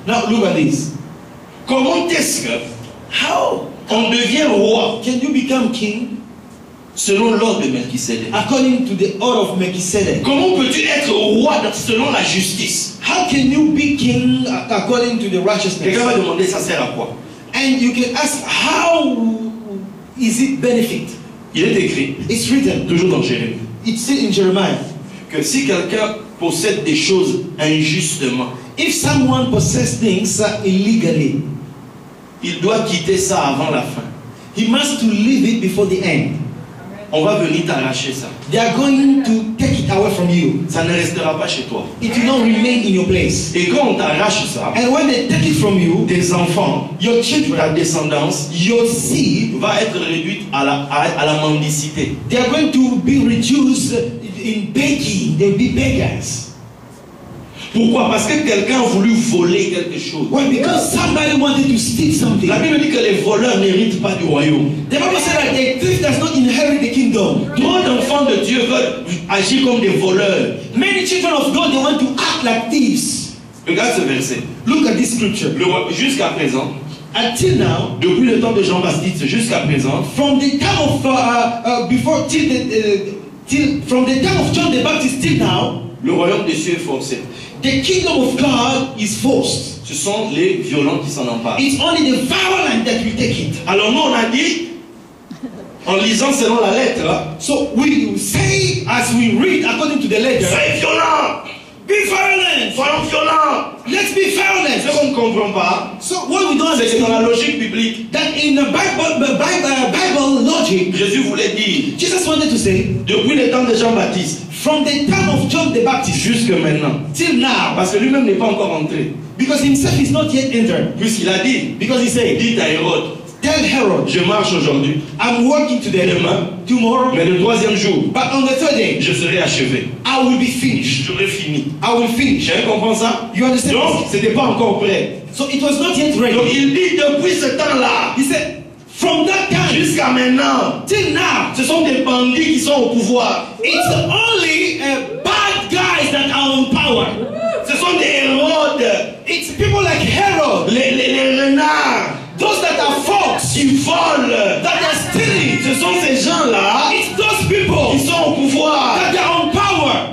Now look at this. Comment est-ce que How on devient roi can you become king selon l'ordre de Melchisedec? according to the order of Melchizedek? Comment peux-tu être roi selon la justice? How can you be king according to the righteousness? Quelqu'un va demander ça sert à quoi? And you can ask, how is it benefit? Il est écrit, It's written, toujours dans Jérémie, it's still in Jeremiah. que si quelqu'un possède des choses injustement, If someone possesses things illegally, il doit quitter ça avant la fin. he must to leave it before the end. On va venir t'arracher ça. They are going to take it away from you. Ça ne restera pas chez toi. It will not remain in your place. Et quand on t'arrache ça, And when they take it from you, tes enfants, your children, ta descendance, your seed, va être réduite à la mendicité. they are going to be reduced in begging. They'll be beggars. Pourquoi? Parce que quelqu'un a voulu voler quelque chose. Why? Because somebody wanted to steal something. La Bible dit que les voleurs n'héritent pas du royaume. The Bible said that the thief does not inherit the kingdom. Trop d'enfants de Dieu veulent agir comme des voleurs. Many children of God, they want to act like thieves. Regarde ce verset. Look at this scripture. Jusqu'à présent, Until now, depuis le temps de Jean-Baptiste jusqu'à présent, from the time of from the time of John the Baptist till now, le royaume des cieux est forcé. the kingdom of God is forced. Ce sont les violents qui s'en emparent. It's only the violent that will take it. Alors nous on a dit, en lisant selon la lettre, So we say, as we read according to the letter, soyez violents, be violent. soyons violents. Let's be Ce violent. qu'on ne comprend pas, So what we don't c'est que dans la understand logique biblique, that in the Bible logic, Jésus voulait dire, Jesus wanted to say, depuis le temps de Jean-Baptiste from the time of John the Baptist jusque maintenant, till now, parce que lui-même n'est pas encore entré, because himself is not yet entered. puisqu'il a dit, Because he said, dit à Hérode, tell Herod, je marche aujourd'hui, I'm working today, tomorrow, mais le troisième jour, but on the third day, je serai achevé, I will be finished. j'aurai fini. I will finish. Chacun comprend ça? You understand? Donc, ce n'était pas encore prêt. So it was not yet Donc ready. il dit, depuis ce temps-là, He said, from that time jusqu'à maintenant, till now, ce sont des bandits qui sont au pouvoir. it's only bad guys that are on power. Ce sont des Hérodes, It's people like Herod, les renards, those that are fox, qui volent. that are stealing. Ce sont ces gens-là It's those people qui sont au pouvoir. that are on power.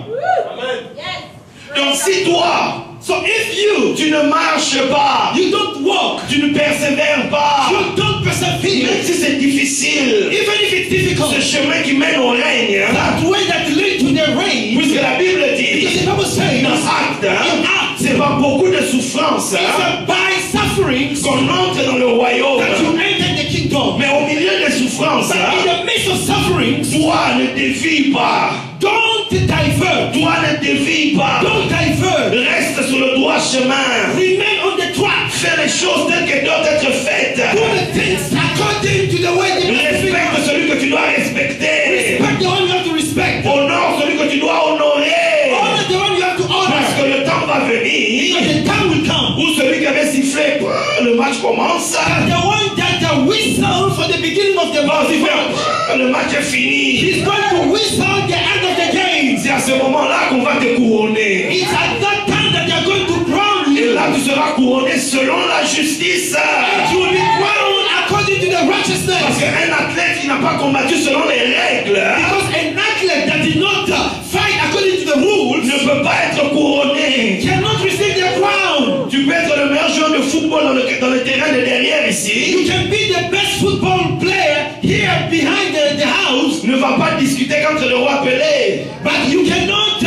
Donc si toi, So if tu ne marches pas, you don't walk, tu ne persévères pas, you don't persevere, même si c'est difficile, even if it's difficult, ce chemin qui mène au règne, that way that leads to the rain, puisque la Bible because dit the Bible says, dans Actes, c'est par beaucoup de souffrance it's by suffering qu'on entre dans le royaume. that you enter the kingdom. Mais au milieu des souffrances, But in the midst of suffering, toi ne dévie pas. don't divert. Toi ne dévie pas. Don't divert. Reste sur le droit chemin. Remain on the track. Fais les choses telles qu'elles doivent être faites. Do the things according to the way they must be. Respecte celui que tu dois respecter. Respect the one you have to respect. Honore celui que tu dois honorer. Honor the one you have to Parce honor. que le temps va venir Because the time will come. où celui qui avait sifflé, le match commence. That the one that whistle for the beginning of the Va match, siffler, le match est fini. he's going to whistle the end of the game. C'est à ce moment-là qu'on va te couronner. It's at that time that they are going to crown Et you. là, tu seras couronné selon la justice. And you will be crowned according to the Parce righteousness. qu'un athlète qui n'a pas combattu selon les règles Because an athlete that did not fight according to the rules ne peut pas être couronné. cannot receive the crown. Tu peux être le meilleur joueur de football dans le terrain de derrière ici. You can be the best football player here behind the house, Ne va pas discuter contre le roi Pelé. but you cannot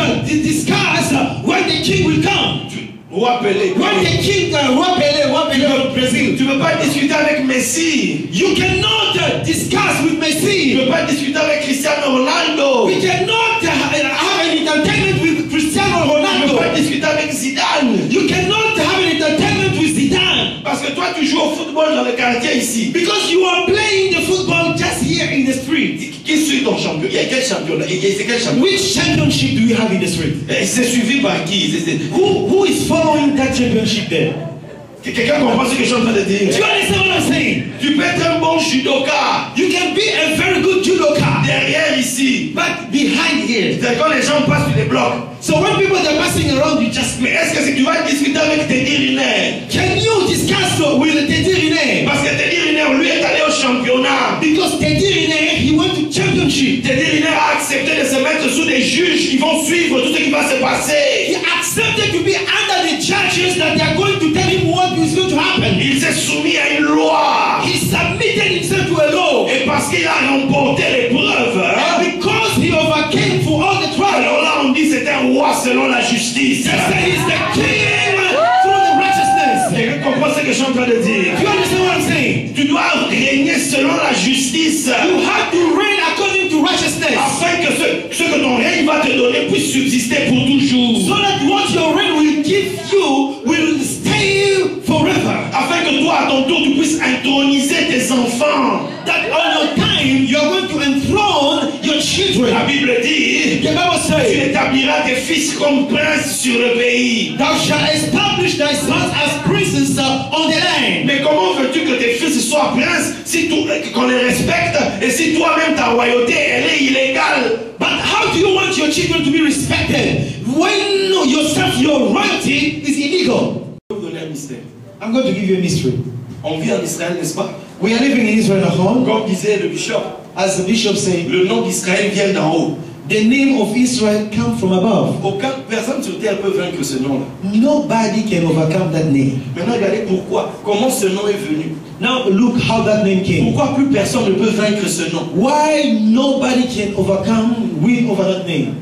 discuss when the king will come. Roi Pelé. When the king, Roi Pelé of Brazil. Tu ne peux pas discuter avec Messi. You cannot discuss with Tu ne Messi. peux pas discuter avec Cristiano Ronaldo. We cannot have an entertainment with Cristiano Tu ne peux Ronaldo. pas discuter avec Zidane. You cannot have an entertainment with Zidane. Parce que toi, tu joues au football dans le quartier ici. Because you are playing the football just here in the street. Qui suit ton champion? Il y a quel championnat? C'est quel champion? Which championship do you have in the street? Et c'est suivi par qui? Who is following that championship there? Quelqu'un comprend ce que je suis en train de dire? Do you understand what I'm saying? Tu peux être un bon judoka You can be a very good judoka, derrière ici. but behind here. C'est quand les gens passent, tu les bloques. So when people are passing around, you just Mais est-ce que si tu vas discuter avec tes Riner, can passer. He accepted to be under the judges that they are going to tell him what is going to happen. Il s'est soumis à une loi. He submitted himself to a law. Et parce qu'il a remporté l'épreuve, And because he overcame for all the trials, alors là on dit c'est un roi selon la justice. they say he's the king through the righteousness. Tu comprends ce que je suis en train de dire? Do you understand what I'm saying? Tu dois régner selon la justice. You have to reign according to righteousness, Afin que ce que ton règne va te donner puisse subsister pour toujours. so that what your reign will give you will stay forever. Afin que toi à ton tour tu puisses introniser tes enfants. That on your time you are going to enthrone your children. La Bible dit, The Bible tu says, établiras tes fils comme princes sur le pays. thou shalt establish thy sons as princes on the land. Mais comment veux-tu que tes fils soient princes si qu'on les respecte et si toi-même ta royauté elle est illégale? But how do you want your children to be respected when yourself, your royalty is illegal? Je vais vous donner un mystère. I'm going to give you a mystery. On vit en Israël, n'est-ce pas? We are living in Israel at home. Comme disait le bishop, As the bishop said, le nom d'Israël vient d'en haut. the name of Israel comes from above. Personne sur terre peut vaincre ce nom-là. Nobody can overcome that name. Maintenant, regardez pourquoi. Comment ce nom est venu. Now look how that name came. Pourquoi plus personne ne peut vaincre ce nom? Why nobody can win over that name?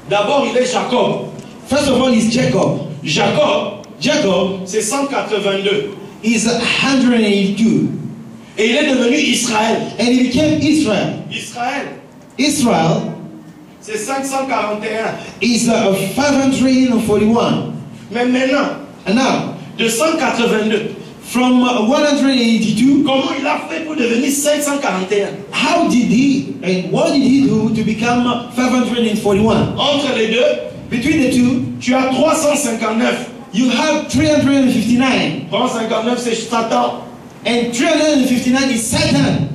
D'abord, il est Jacob. First of all, is Jacob. Jacob, c'est 182. Is 182. Et il est devenu Israël. And he became Israel. Israel C'est 541. is 541. Mais maintenant, And now, de 182, from 182, comment il a fait pour devenir 541? how did he and what did he do to become 541? Entre les deux, Between the two, tu as 359. you have 359. 359, c'est Satan. And 359 is Satan.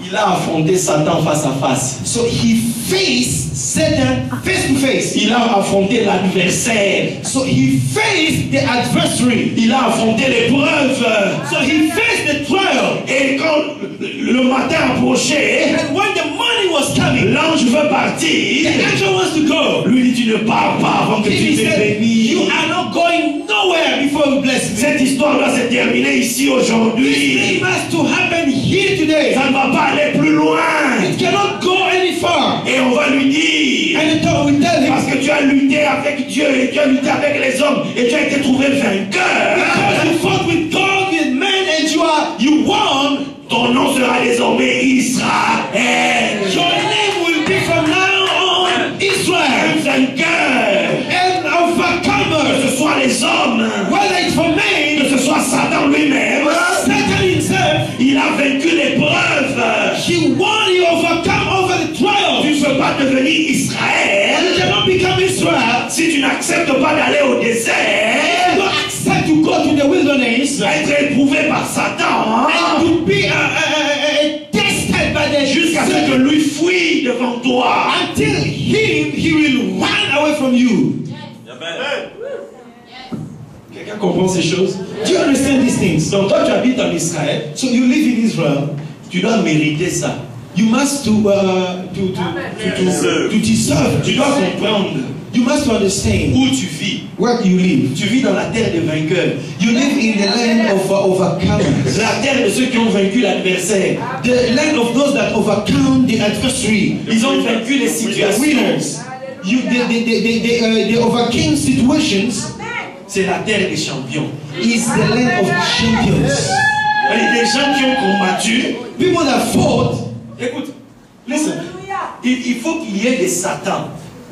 Il a affronté Satan face à face. So he faced Satan face to face. Il a affronté l'adversaire. So he faced the adversary. Il a affronté l'épreuve. So he faced the trial. Et quand le matin approchait, And when the morning was coming, l'ange veut the partir. angel wants to go. Lui dit, tu ne pars pas avant que tu He te said, bénisses. you are not going nowhere before you bless me. Cette histoire doit se terminer ici This aujourd'hui. has to happen here today. Ça ne va pas aller plus loin. It cannot go any far. Et on va lui dire, And the we tell him, parce que tu as lutté avec Dieu et tu as lutté avec les hommes et tu as été trouvé vainqueur. because you fought with God, with men, and you won, Ton nom sera désormais Israël. your name will be from now on Un Israel. vainqueur. And Que overcomer. ce soit les hommes, Whether it's for que men, ce soit Satan lui-même, Satan himself, il a vaincu l'épreuve. he won, he overcome over the Tu trial. ne peux pas devenir You Israël cannot become Israel. si tu n'acceptes pas d'aller au You désert, don't accept to go to the wilderness être éprouvé par Satan, and to be tested by the jusqu'à ce que lui fuit devant toi. until he will run away from you. Quelqu'un comprend ces choses? Do you understand these things? Donc toi tu habites en Israël, So you live in Israel. tu dois mériter ça. You must to deserve. Tu dois comprendre You must understand où tu vis. where you live. Tu vis dans la terre des vainqueurs. You live in the land of overcomers. La terre de ceux qui ont vaincu l'adversaire. The land of those that overcome the adversary. Ils ont vaincu les situations. Winners. They overcame situations. C'est la terre des champions. Is the land of champions. Et des gens qui ont combattu. People that fought. Écoute, listen. Il faut qu'il y ait des satans.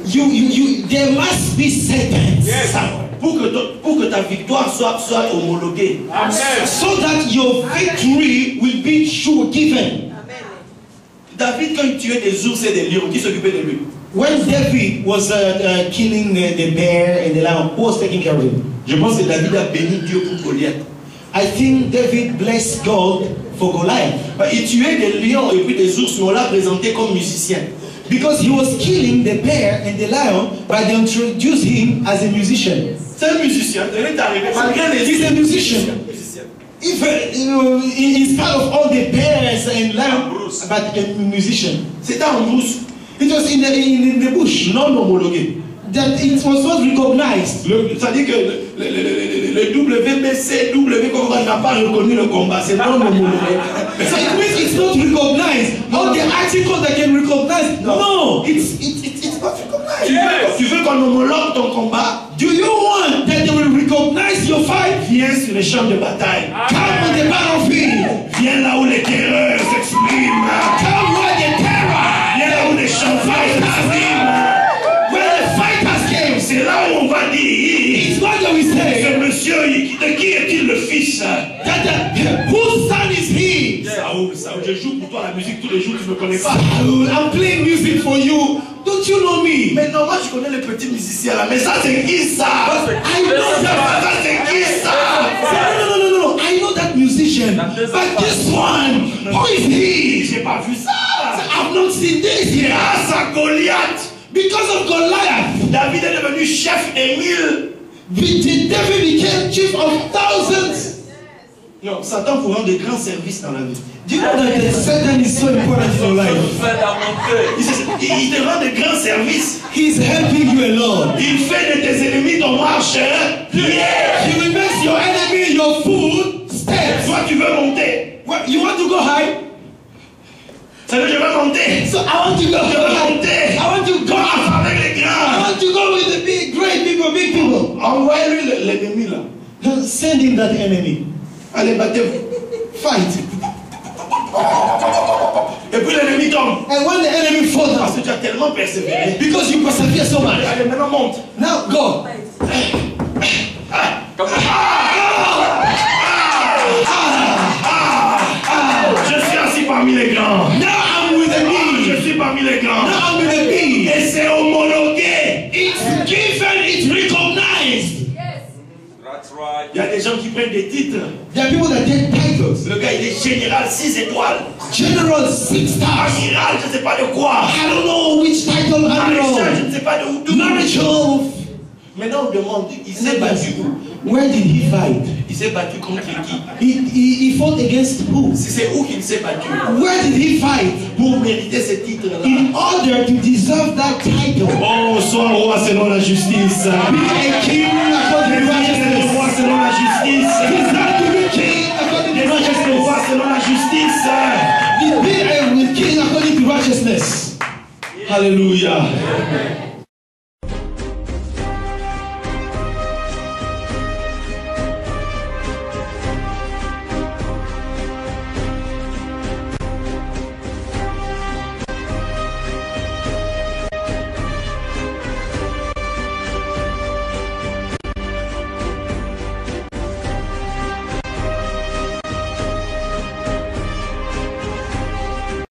There must be Satans. Pour que ta victoire soit homologuée. So that your victory will be sure given. David, quand il tuait des ours et des lions, qui s'occupait de lui? When David was killing the bear and the lion, who was taking care of him? Je pense que David a béni Dieu pour Goliath. I think David blessed God for Goliath. Il tuait des lions et puis des ours, mais on l'a présenté comme musicien. Because he was killing the bear and the lion, but they introduced him as a musician. C'est un musicien. Il est arrivé malgré les He's a musician. If, in spite of all the bears and lions, but a musician. C'était en brousse. It was in the bush. Non homologué. that it was not recognized. C'est-à-dire que le WBC, n'a pas reconnu le combat. C'est non homologué. So it means it's not recognized. All the articles that can recognize, no, it's not recognized. Tu veux qu'on homologue ton combat? Do you want that they will recognize your fight? Viens sur les champs de bataille. Come on the battlefield. Viens là où les terreurs s'expriment. Come where the terror. Viens là où les champions s'expriment. Where the fighters came. C'est là où on va dire. It's not that we say. Ce monsieur, de qui est-il le fils? Whose son is he? Saoul, je joue pour toi la musique tous les jours, tu ne me connais pas. Saul, I'm playing music for you. Don't you know me? Mais non, moi je connais les petits musiciens là. Mais ça c'est qui ça? I know that. Ça c'est qui ça? No. I know that musician. But this one, who is he? J'ai pas vu ça. I've not seen this here. Grâce à Goliath. Because of Goliath, David est devenu chef des 1000. David became chief of thousands. Non, Satan vous rend de grands services dans la vie. Do you know that Satan is so important in your life? Il te rend de grands services. He's helping you a lot. Il fait de tes ennemis ton marcheur. He will make your enemy your footsteps. Toi tu veux monter. What, you want to go high? Ça veut dire je veux monter. So I want to go. Je veux monter. I want to go avec les I grands. want to go with the big, great people, big people. Envoyez-lui l'ennemi là. Send him that enemy. Allez, battez-vous. Fight. Et puis l'ennemi tombe. And when the enemy falls Parce down, que tu as tellement persévéré. because you persevere so much, Allez, maintenant monte. now go. Je suis assis parmi les grands. Now I'm with the Je big. suis parmi les grands. Now I'm with the big. Et c'est homologué. It's given, it's recognized. That's right. Il y a des gens qui prennent des titres. There are people that take titles. Le gars, il est général 6 étoiles. General 6 stars. Amiral, je ne sais pas de quoi. I don't know which title Maréchal, je admiral. ne sais pas de où. Marshal. Maintenant, on demande, il s'est battu où? Where did he fight? Il s'est battu contre qui? He fought against who? Si c'est où qu'il s'est battu? Where did he fight? Pour mériter ce titre-là. In order to deserve that title. Oh, sois roi selon la justice. Be a king according to Roi righteousness. selon la justice. Deserve to be king according to Roi righteousness. selon la justice. Be a king according to righteousness. Alléluia.